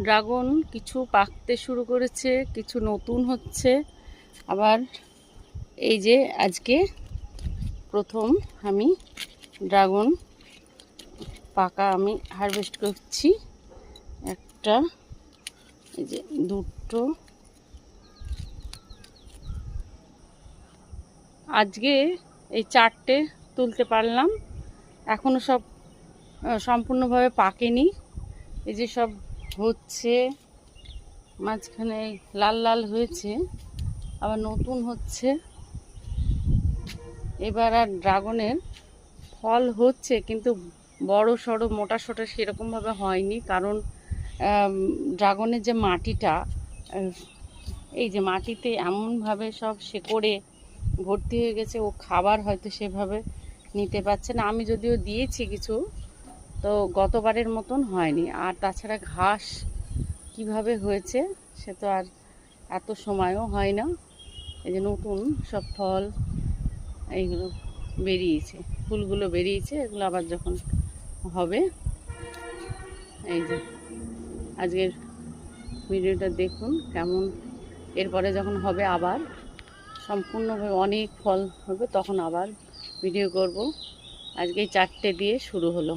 Dragon কিছু পাকতে শুরু করেছে, কিছু নতুন হচ্ছে। আবার এই যে আজকে প্রথম আমি ড্রাগন পাকা আমি হারভেস্ট করছি। একটা, এই যে দুটো, আজকে এই চারটে তুলতে পারলাম। এখনও সব সম্পূর্ণভাবে পাকেনি। এই যে সব হচ্ছে, মাঝখানে লাল লাল হয়েছে, আবার নতুন হচ্ছে। এবার আর ড্রাগনের ফল হচ্ছে, কিন্তু বড় সড়ো মোটা সোটা সেরকমভাবে হয়নি। কারণ ড্রাগনের যে মাটিটা, এই যে মাটিতে এমনভাবে সব শেকড়ে ভর্তি হয়ে গেছে, ও খাবার হয়তো সেভাবে নিতে পারছে না। আমি যদিও দিয়েছি কিছু, তো গতবারের মতন হয়নি। আর তাছাড়া ঘাস কিভাবে হয়েছে সে তো আর এত সময়ও হয় না। এই যে নতুন সব ফল এইগুলো বেরিয়েছে, ফুলগুলো বেরিয়েছে। এগুলো আবার যখন হবে, এই যে আজকের ভিডিওটা দেখুন কেমন। এরপরে যখন হবে আবার সম্পূর্ণভাবে অনেক ফল হবে, তখন আবার ভিডিও করব। আজকে 4টে দিয়ে শুরু হলো।